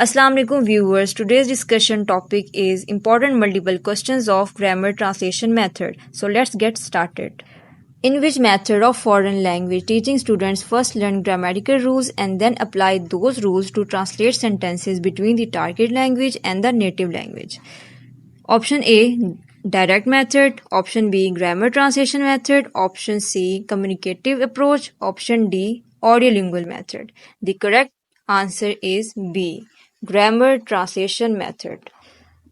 Assalamu alaikum viewers. Today's discussion topic is important multiple questions of grammar translation method. So let's get started. In which method of foreign language teaching students first learn grammatical rules and then apply those rules to translate sentences between the target language and the native language? Option A, direct method. Option B, grammar translation method. Option C, communicative approach. Option D, audiolingual method. The correct answer is B, grammar translation method.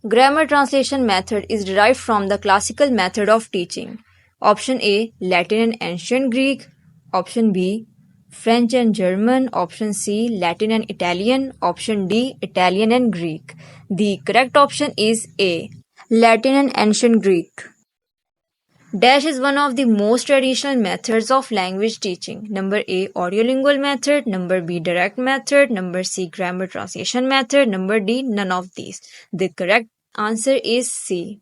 Grammar translation method is derived from the classical method of teaching. Option A, Latin and ancient Greek. Option B, French and German. Option C, Latin and Italian. Option D, Italian and Greek. The correct option is A, Latin and ancient Greek. Dash is one of the most traditional methods of language teaching. Number A, audiolingual method. Number B, direct method. Number C, grammar translation method. Number D, none of these. The correct answer is C,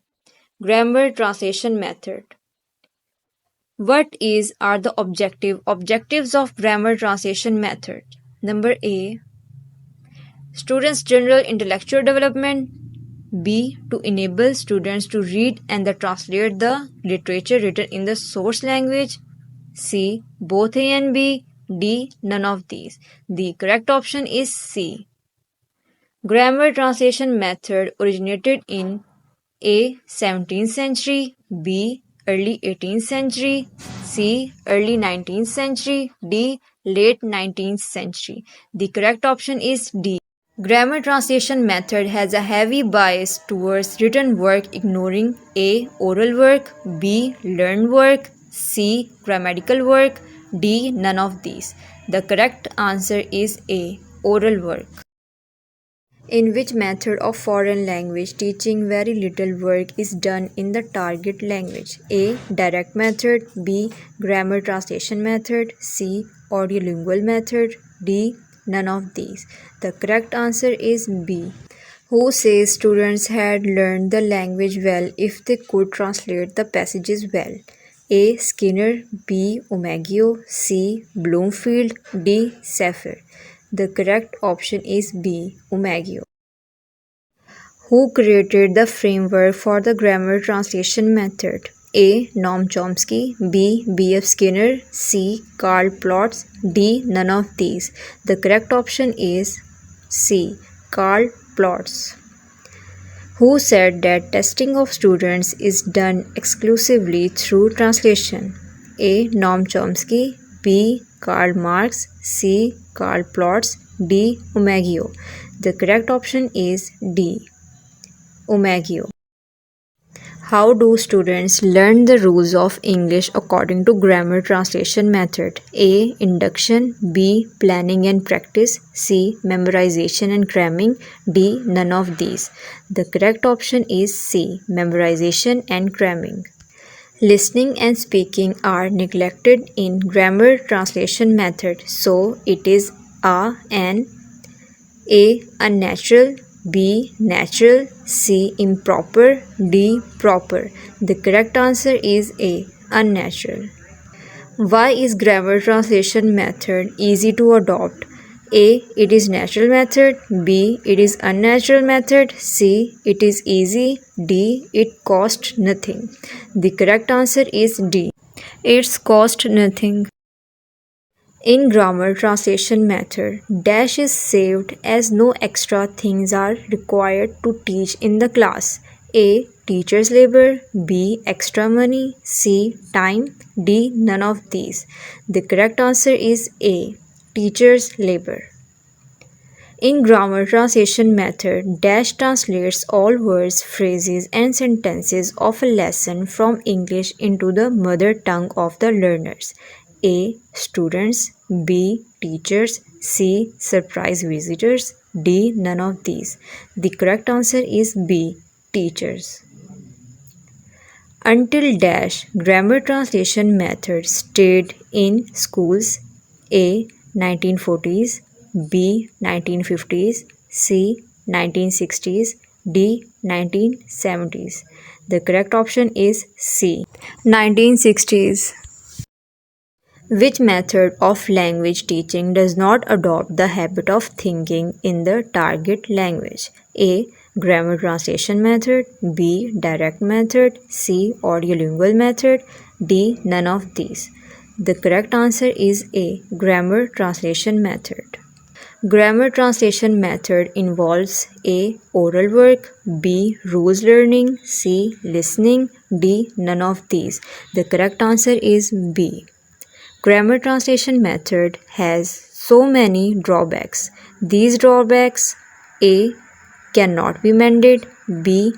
grammar translation method. What are the objectives of grammar translation method? Number A, students' general intellectual development. B, to enable students to read and translate the literature written in the source language. C, both A and B. D, none of these. The correct option is C. Grammar translation method originated in A, 17th century, B, early 18th century, C, early 19th century, D, late 19th century. The correct option is D. Grammar translation method has a heavy bias towards written work, ignoring A, oral work, B, learned work, C, grammatical work, D, none of these. The correct answer is A, oral work. In which method of foreign language teaching very little work is done in the target language? A, direct method. B, grammar translation method. C, audiolingual method. D, none of these. The correct answer is B. Who says students had learned the language well if they could translate the passages well? A, Skinner. B, Omaggio. C, Bloomfield. D, Safer. The correct option is B, Omaggio. Who created the framework for the grammar translation method? A, Noam Chomsky. B, B. F. Skinner. C, Karl Plotz. D, none of these. The correct option is C, Karl Plotz. Who said that testing of students is done exclusively through translation? A, Noam Chomsky. B, Karl Marx. C, Karl Plotz. D, Omaggio. The correct option is D, Omaggio. How do students learn the rules of English according to grammar translation method? A, induction. B, planning and practice. C, memorization and cramming. D, none of these. The correct option is C, memorization and cramming. Listening and speaking are neglected in grammar translation method, so it is A, unnatural. B, natural. C, improper. D, proper. The correct answer is A, unnatural. Why is grammar translation method easy to adopt? A, it is natural method. B, it is unnatural method. C, it is easy. D, it costs nothing. The correct answer is D, it's cost nothing. In grammar translation method, dash is saved as no extra things are required to teach in the class. A, teacher's labor. B, extra money. C, time. D, none of these. The correct answer is A, teacher's labor. In grammar translation method, dash translates all words, phrases and sentences of a lesson from English into the mother tongue of the learners. A, students. B, teachers. C, surprise visitors. D, none of these. The correct answer is B, teachers. Until dash, grammar translation method stayed in schools. A, 1940s. B, 1950s. C, 1960s. D, 1970s. The correct option is C, 1960s. Which method of language teaching does not adopt the habit of thinking in the target language? A. Grammar translation method. B. Direct method. C. Audiolingual method. D. None of these. The correct answer is A. Grammar translation method. Grammar translation method involves A. Oral work, B. Rules learning, C. Listening, D. None of these. The correct answer is B. Grammar translation method has so many drawbacks. These drawbacks: A. Cannot be mended, B.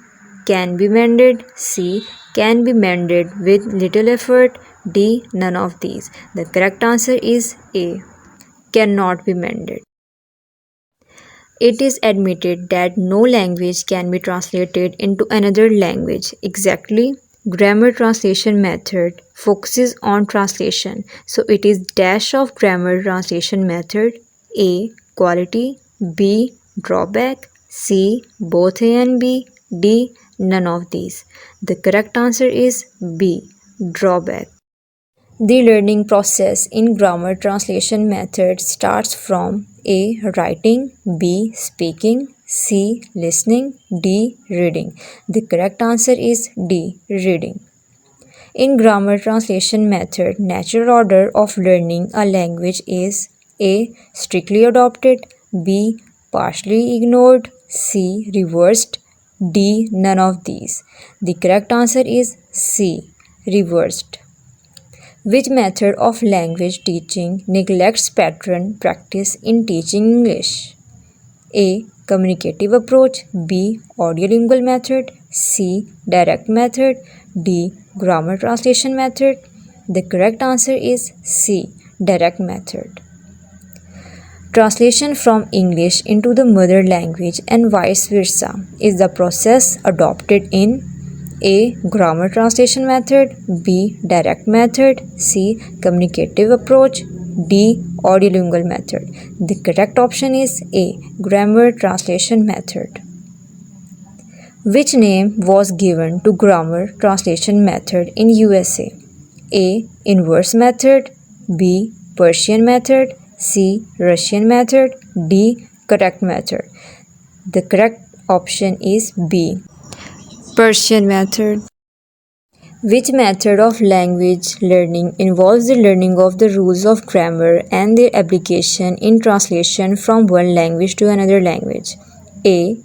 Can be mended, C. Can be mended with little effort, D. None of these. The correct answer is A. Cannot be mended. It is admitted that no language can be translated into another language. Exactly. Grammar translation method focuses on translation. So it is dash of grammar translation method. A. Quality. B. Drawback. C. Both A and B. D. None of these. The correct answer is B. Drawback. The learning process in grammar translation method starts from A. Writing, B. Speaking, C. Listening, D. Reading. The correct answer is D. Reading. In grammar translation method, natural order of learning a language is A. Strictly adopted, B. Partially ignored, C. Reversed, D. None of these. The correct answer is C. Reversed. Which method of language teaching neglects pattern practice in teaching English? A. Communicative approach, B. Audiolingual method, C. Direct method, D. Grammar translation method. The correct answer is C. Direct method. Translation from English into the mother language and vice versa is the process adopted in A. Grammar translation method, B. Direct method, C. Communicative approach, D. Audiolingual method. The correct option is A. Grammar translation method. Which name was given to grammar translation method in USA? A. Inverse method, B. Persian method, C. Russian method, D. Correct method. The correct option is B. Persian method. Which method of language learning involves the learning of the rules of grammar and their application in translation from one language to another language? A.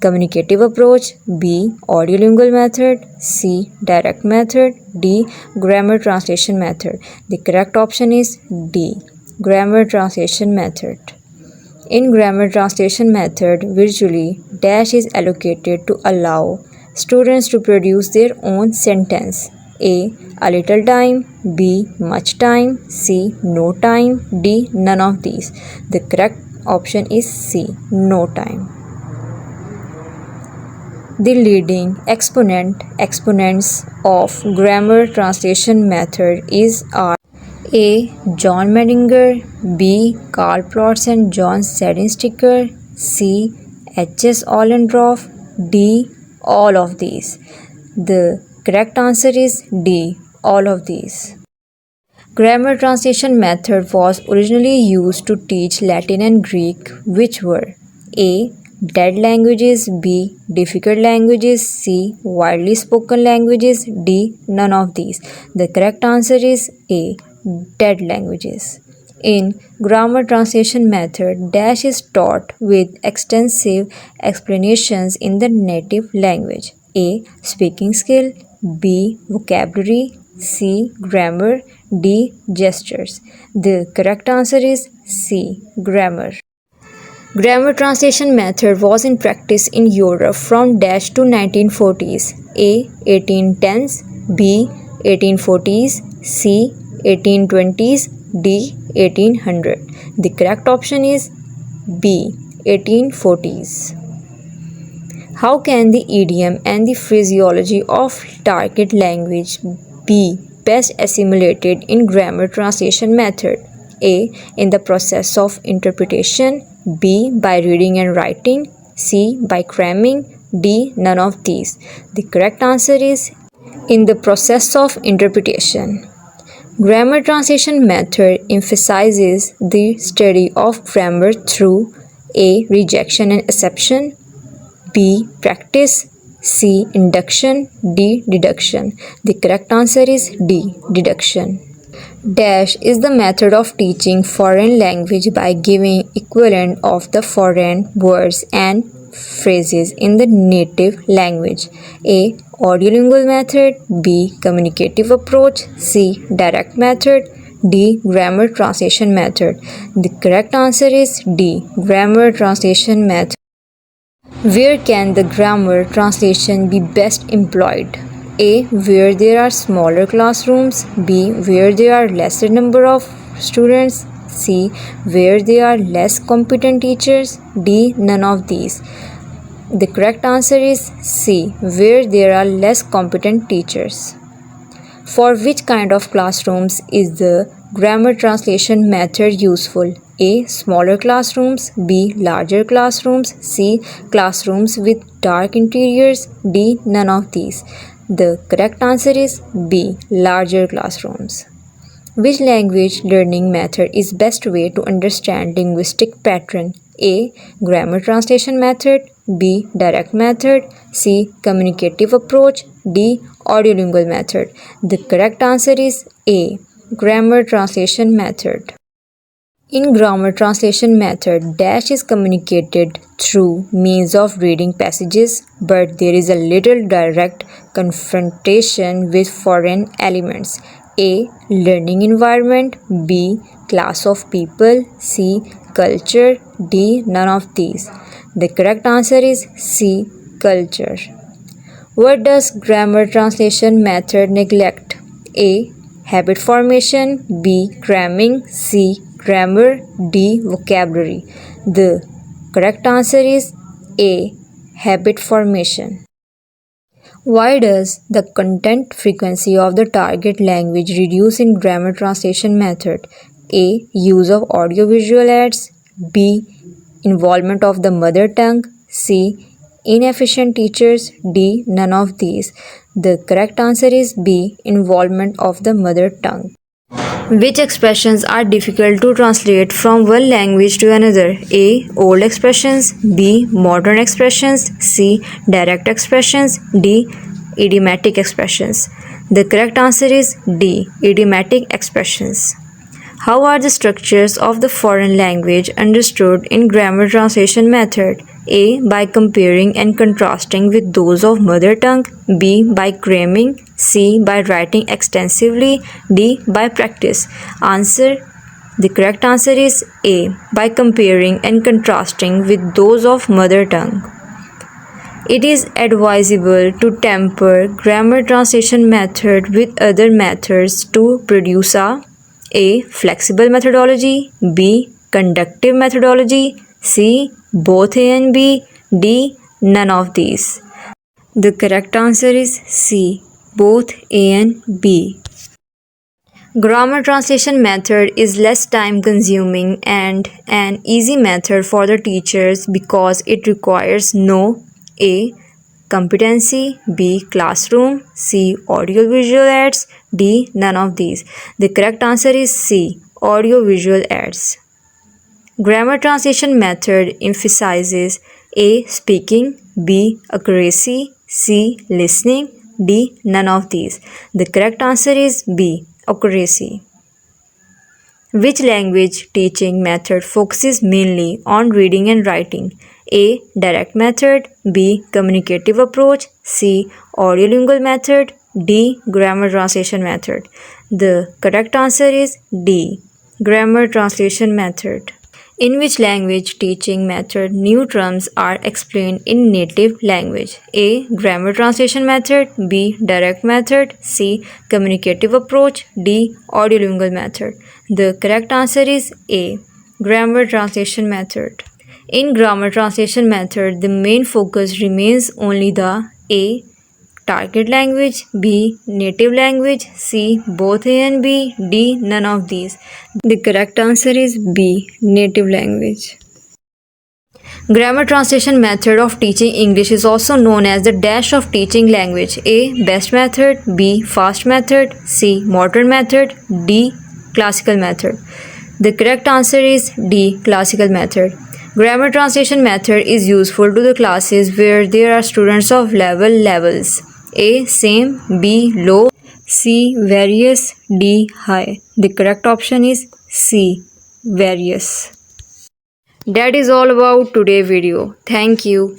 Communicative approach, B. Audiolingual method, C. Direct method, D. Grammar translation method. The correct option is D. Grammar translation method. In grammar translation method, virtually dash is allocated to allow students to produce their own sentence. A. A little time, B. Much time, C. No time, D. None of these. The correct option is C. No time. The leading exponents of grammar translation method are A. John Medinger, B. Karl Plotz and John Seidensticker, C. H.S. Ollendorff, D. All of these. The correct answer is D. All of these. Grammar translation method was originally used to teach Latin and Greek, which were A. Dead languages, B. Difficult languages, C. Widely spoken languages, D. None of these. The correct answer is A. Dead languages. In grammar translation method, dash is taught with extensive explanations in the native language. A. Speaking skill, B. Vocabulary, C. Grammar, D. Gestures. The correct answer is C. Grammar. Grammar translation method was in practice in Europe from dash to 1940s. A. 1810s, B. 1840s, C. 1820s, D. 1800. The correct option is B. 1840s. How can the idiom and the phraseology of target language be best assimilated in grammar translation method? A. In the process of interpretation, B. By reading and writing, C. By cramming, D. None of these. The correct answer is in the process of interpretation. Grammar translation method emphasizes the study of grammar through A. Rejection and acceptation, B. Practice, C. Induction, D. Deduction. The correct answer is D. Deduction. Dash is the method of teaching foreign language by giving equivalent of the foreign words and phrases in the native language. A. Audiolingual method, B. Communicative approach, C. Direct method, D. Grammar translation method. The correct answer is D. Grammar translation method. Where can the grammar translation be best employed? A. Where there are smaller classrooms, B. Where there are lesser number of students, C. Where there are less competent teachers, D. None of these. The correct answer is C. Where there are less competent teachers. For which kind of classrooms is the grammar translation method useful? A. Smaller classrooms, B. Larger classrooms, C. Classrooms with dark interiors, D. None of these. The correct answer is B. Larger classrooms. Which language learning method is best way to understand linguistic pattern? A. Grammar translation method, B. Direct method, C. Communicative approach, D. Audiolingual method. The correct answer is A. Grammar translation method. In grammar translation method, dash is communicated through means of reading passages, but there is a little direct confrontation with foreign elements. A. Learning environment, B. Class of people, C. Culture, D. None of these. The correct answer is C. Culture. What does grammar translation method neglect? A. Habit formation, B. Cramming, C. Grammar, D. Vocabulary. The correct answer is A. Habit formation. Why does the content frequency of the target language reduce in grammar translation method? A. Use of audiovisual aids, B. Involvement of the mother tongue, C. Inefficient teachers, D. None of these. The correct answer is B. Involvement of the mother tongue. Which expressions are difficult to translate from one language to another? A. Old expressions, B. Modern expressions, C. Direct expressions, D. Idiomatic expressions. The correct answer is D. Idiomatic expressions. How are the structures of the foreign language understood in grammar translation method? A. By comparing and contrasting with those of mother tongue, B. By cramming, C. By writing extensively, D. By practice. The correct answer is A. By comparing and contrasting with those of mother tongue. It is advisable to temper grammar translation method with other methods to produce A. Flexible methodology, B. Conductive methodology, C. Both A and B, D. None of these. The correct answer is C. Both A and B. Grammar translation method is less time consuming and an easy method for the teachers because it requires no A. Competency, B. Classroom, C. Audiovisual aids, D. None of these. The correct answer is C. Audiovisual aids. Grammar translation method emphasizes A. Speaking, B. Accuracy, C. Listening, D. None of these. The correct answer is B. Accuracy. Which language teaching method focuses mainly on reading and writing? A. Direct method, B. Communicative approach, C. Audiolingual method, D. Grammar translation method. The correct answer is D. Grammar translation method. In which language teaching method new terms are explained in native language? A. Grammar translation method, B. Direct method, C. Communicative approach, D. Audiolingual method. The correct answer is A. Grammar translation method. In grammar translation method, the main focus remains only the A. Target language, B. Native language, C. Both A and B, D. None of these. The correct answer is B. Native language. Grammar translation method of teaching English is also known as the dash of teaching language. A. Best method. B. Fast method. C. Modern method. D. Classical method. The correct answer is D. Classical method. Grammar translation method is useful to the classes where there are students of levels. A. Same. B. Low. C. Various. D. High. The correct option is C. Various. That is all about today's video. Thank you.